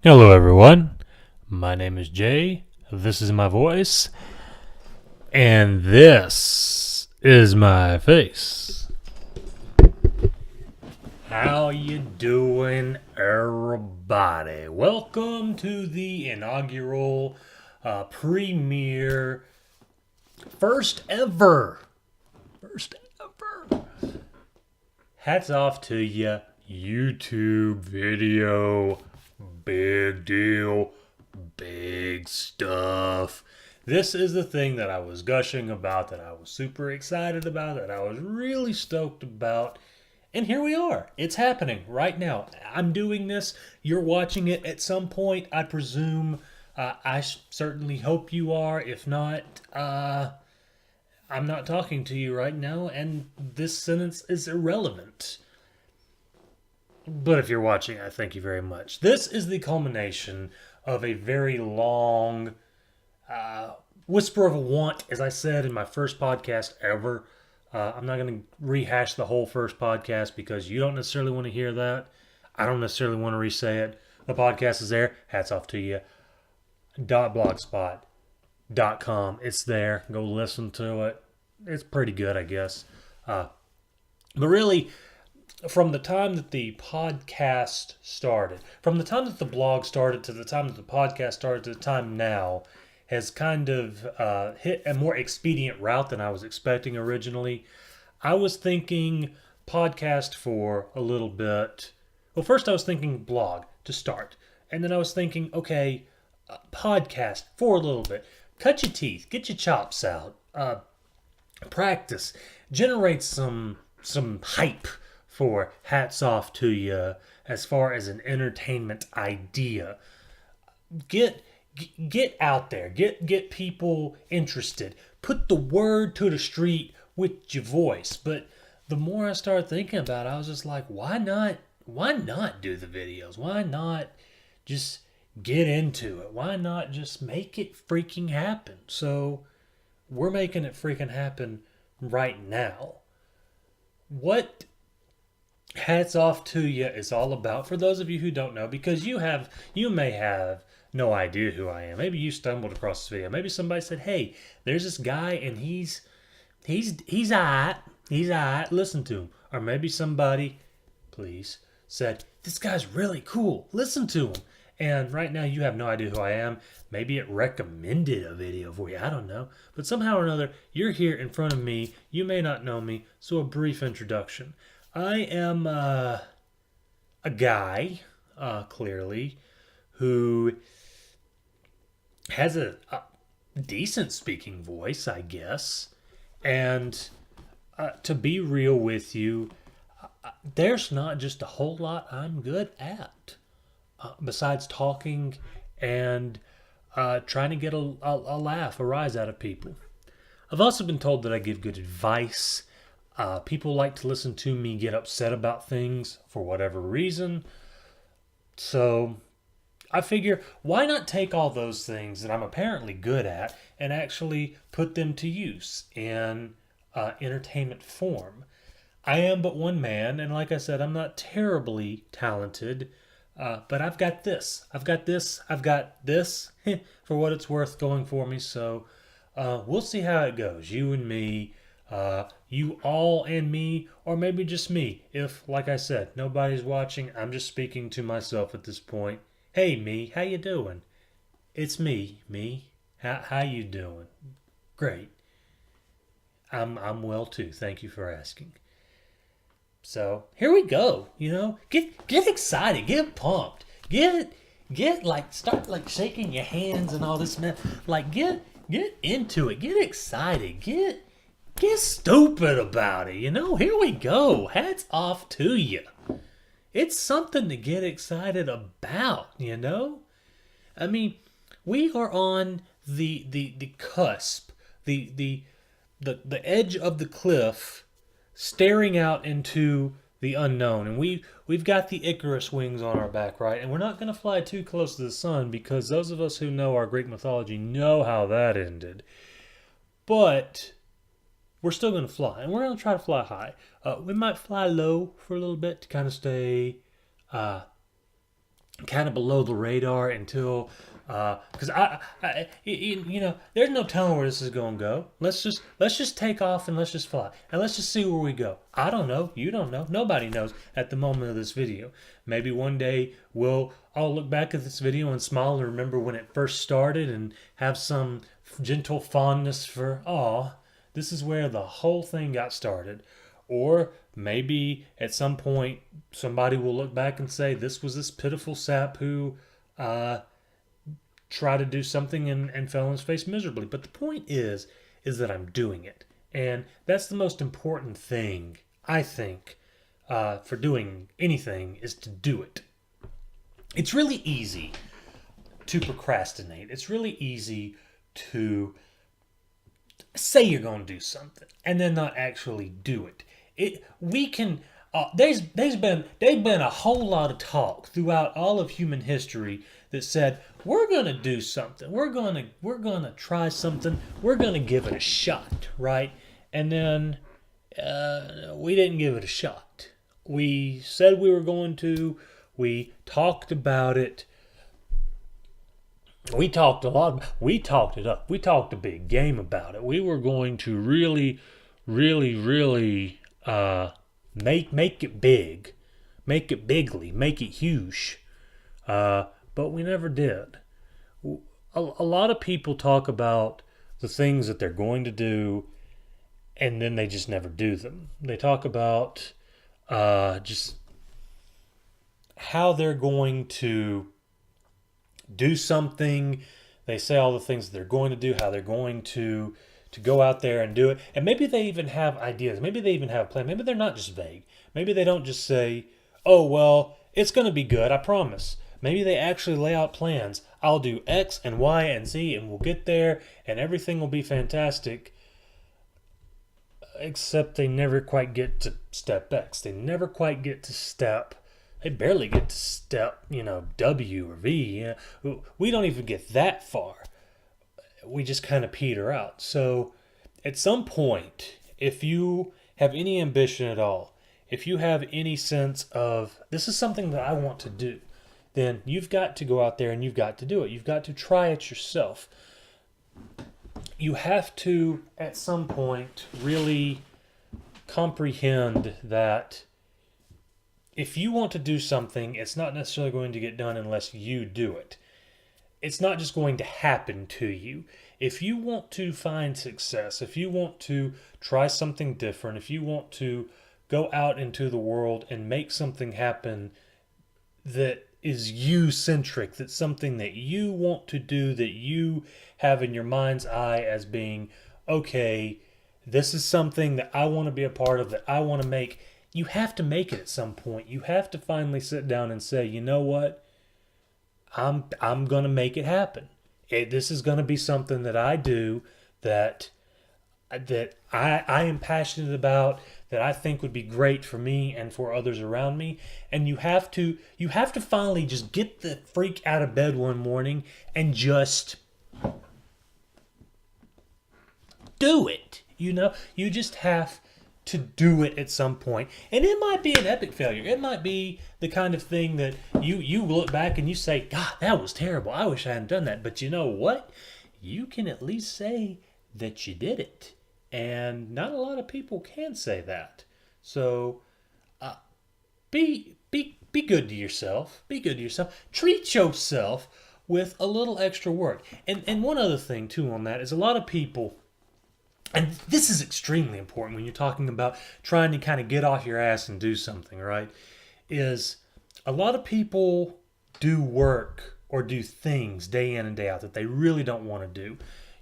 Hello, everyone. My name is Jay. This is my voice, and this is my face. How you doing, everybody? Welcome to the inaugural premiere, first ever, first ever. Hats off to you, YouTube video. Big deal. Big stuff. This is the thing that I was gushing about, that I was super excited about, that I was really stoked about. And here we are. It's happening right now. I'm doing this. You're watching it at some point, I presume. I certainly hope you are. If not, I'm not talking to you right now, and this sentence is irrelevant. But if you're watching, I thank you very much. This is the culmination of a very long whisper of a want, as I said in my first podcast ever. I'm not going to rehash the whole first podcast because you don't necessarily want to hear that. I don't necessarily want to re-say it. The podcast is there. Hats off to you. .blogspot.com. It's there. Go listen to it. It's pretty good, I guess. But really, from the time that the podcast started, from the time that the blog started to the time that the podcast started to the time now, has kind of hit a more expedient route than I was expecting originally. I was thinking podcast for a little bit. Well, first I was thinking blog to start. And then I was thinking, okay, podcast for a little bit. Cut your teeth, get your chops out, practice, generate some hype for hats off to you as far as an entertainment idea. Get out there. Get people interested. Put the word to the street with your voice. But the more I started thinking about it, I was just like, why not do the videos? Why not just get into it? Why not just make it freaking happen? So we're making it freaking happen right now. What hats off to you is all about, for those of you who don't know, because you may have no idea who I am. Maybe you stumbled across this video. Maybe somebody said, hey, there's this guy and he's alright. He's alright. Listen to him. Or maybe somebody, please, said, this guy's really cool. Listen to him. And right now you have no idea who I am. Maybe it recommended a video for you. I don't know. But somehow or another, you're here in front of me. You may not know me. So a brief introduction. I am a guy, clearly, who has a decent speaking voice, I guess. And to be real with you, there's not just a whole lot I'm good at. Besides talking and trying to get a laugh, a rise out of people. I've also been told that I give good advice. People like to listen to me get upset about things for whatever reason. So I figure, why not take all those things that I'm apparently good at and actually put them to use in entertainment form? I am but one man, and like I said, I'm not terribly talented. But I've got this. I've got this for what it's worth going for me. So we'll see how it goes. You and me, you all and me, or maybe just me. If, like I said, nobody's watching, I'm just speaking to myself at this point. Hey, me, how you doing? It's me. How you doing? Great. I'm well too. Thank you for asking. So here we go. Get excited, get pumped, get like, start like shaking your hands and all this, man. Like get into it, get excited, get stupid about it. Here we go. Hats off to you. It's something to get excited about. I mean, we are on the cusp, the edge of the cliff, staring out into the unknown. And we've got the Icarus wings on our back, right? And we're not going to fly too close to the sun, because those of us who know our Greek mythology know how that ended. But we're still going to fly, and we're going to try to fly high. We might fly low for a little bit to kind of stay kind of below the radar until because there's no telling where this is going to go. Let's just take off and let's just fly and let's just see where we go. I don't know. You don't know. Nobody knows at the moment of this video. Maybe one day we'll all look back at this video and smile and remember when it first started and have some gentle fondness for, this is where the whole thing got started. Or maybe at some point somebody will look back and say, this was this pitiful sap who tried to do something and fell on his face miserably. But the point is that I'm doing it. And that's the most important thing, I think, for doing anything is to do it. It's really easy to procrastinate. It's really easy to say you're going to do something and then not actually do it. There's been a whole lot of talk throughout all of human history that said we're going to do something. We're going to try something. We're going to give it a shot, right? And then we didn't give it a shot. We said we were going to. We talked about it. We talked a lot. We talked it up. We talked a big game about it. We were going to really, really, really make it big, make it bigly, make it huge. But we never did. A lot of people talk about the things that they're going to do, and then they just never do them. They talk about just how they're going to do something. They say all the things that they're going to do, how they're going to go out there and do it. And maybe they even have ideas. Maybe they even have a plan. Maybe they're not just vague. Maybe they don't just say, oh, well, it's going to be good, I promise. Maybe they actually lay out plans. I'll do X and Y and Z and we'll get there and everything will be fantastic. Except they never quite get to step X. They never quite get to step. They barely get to step, W or V. We don't even get that far. We just kind of peter out. So at some point, if you have any ambition at all, if you have any sense of this is something that I want to do, then you've got to go out there and you've got to do it. You've got to try it yourself. You have to, at some point, really comprehend that if you want to do something, it's not necessarily going to get done unless you do it. It's not just going to happen to you. If you want to find success, if you want to try something different, if you want to go out into the world and make something happen that is you-centric, that's something that you want to do, that you have in your mind's eye as being, okay, this is something that I want to be a part of, that I want to make, you have to make it at some point. You have to finally sit down and say, you know what? I'm going to make it happen. This is going to be something that I do that I am passionate about, that I think would be great for me and for others around me. And you have to finally just get the freak out of bed one morning and just do it. You just have to do it at some point. And it might be an epic failure. It might be the kind of thing that you look back and you say, God, that was terrible. I wish I hadn't done that. But you know what? You can at least say that you did it. And not a lot of people can say that. So be good to yourself. Be good to yourself. Treat yourself with a little extra work. And one other thing, too, on that is a lot of people, and this is extremely important when you're talking about trying to kind of get off your ass and do something, right? Is a lot of people do work or do things day in and day out that they really don't want to do.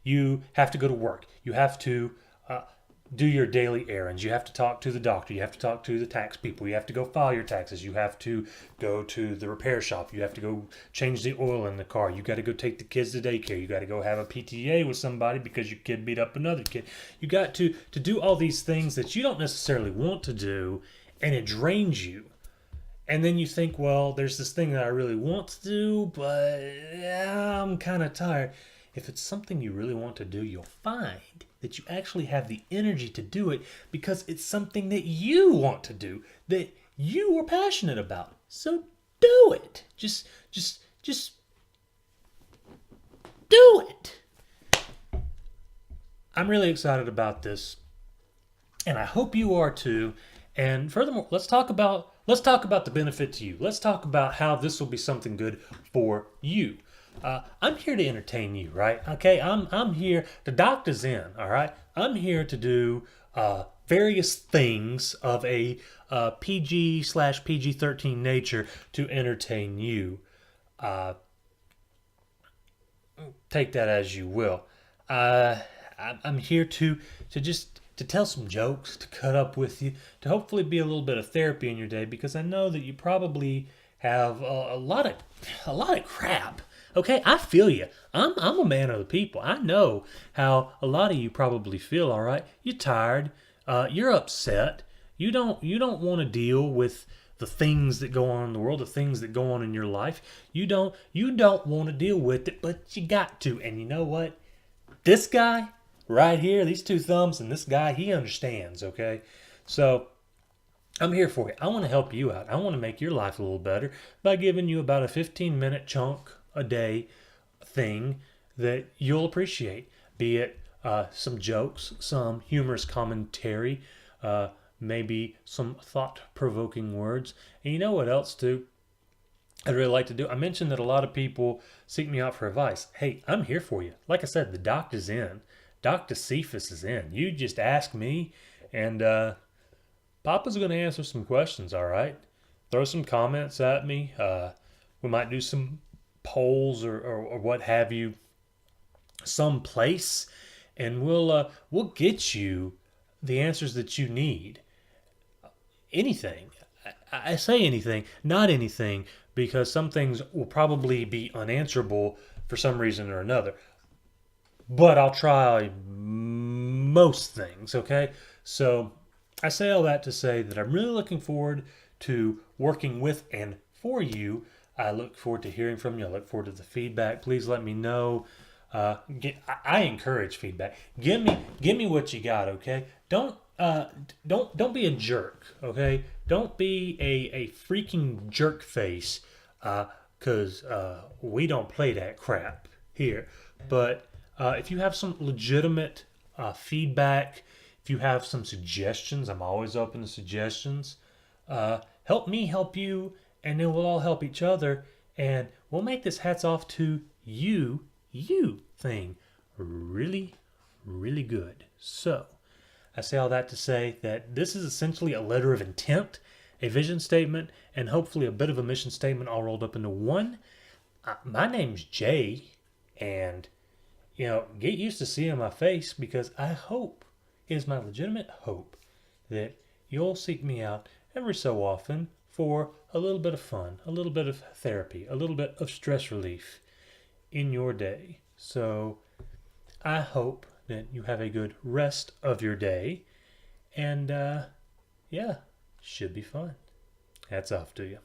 You have to go to work. You have to do your daily errands. You have to talk to the doctor. You have to talk to the tax people. You have to go file your taxes. You have to go to the repair shop. You have to go change the oil in the car. You got to go take the kids to daycare. You got to go have a PTA with somebody because your kid beat up another kid. You got to do all these things that you don't necessarily want to do, and it drains you. And then you think, well, there's this thing that I really want to do, but I'm kind of tired. If it's something you really want to do, you'll find that you actually have the energy to do it because it's something that you want to do, that you are passionate about. So do it. Just do it. I'm really excited about this, and I hope you are too. And furthermore, let's talk about the benefit to you. Let's talk about how this will be something good for you. I'm here to entertain you, right? Okay, I'm here. The doctor's in, all right. I'm here to do various things of a PG/PG-13 nature to entertain you. Uh, Take that as you will. Uh, I'm here to just to tell some jokes, to cut up with you, to hopefully be a little bit of therapy in your day because I know that you probably have a lot of crap. Okay, I feel you. I'm a man of the people. I know how a lot of you probably feel. All right, you're tired. You're upset. You don't want to deal with the things that go on in the world, the things that go on in your life. You don't want to deal with it, but you got to. And you know what? This guy right here, these two thumbs, and this guy, he understands. Okay, so I'm here for you. I want to help you out. I want to make your life a little better by giving you about a 15-minute chunk a day thing that you'll appreciate. Be it some jokes, some humorous commentary, uh, maybe some thought provoking words. And you know what else, too? I'd really like to do. I mentioned that a lot of people seek me out for advice. Hey, I'm here for you. Like I said, the doctor's in. Dr. Cephas is in. You just ask me, and Papa's going to answer some questions, all right? Throw some comments at me. We might do some polls or what have you someplace, and we'll get you the answers that you need. Anything. I say anything, not anything, because some things will probably be unanswerable for some reason or another. But I'll try most things, okay? So I say all that to say that I'm really looking forward to working with and for you. I look forward to hearing from you. I look forward to the feedback. Please let me know. I encourage feedback. Give me what you got, okay? Don't be a jerk, okay? Don't be a freaking jerk face, cause we don't play that crap here. But if you have some legitimate feedback, if you have some suggestions, I'm always open to suggestions. Help me help you, and then we'll all help each other, and we'll make this hats off to you thing really, really good. So, I say all that to say that this is essentially a letter of intent, a vision statement, and hopefully a bit of a mission statement all rolled up into one. My name's Jay, and get used to seeing my face because I hope, it is my legitimate hope, that you'll seek me out every so often for a little bit of fun, a little bit of therapy, a little bit of stress relief in your day. So I hope that you have a good rest of your day. And yeah, should be fun. Hats off to you.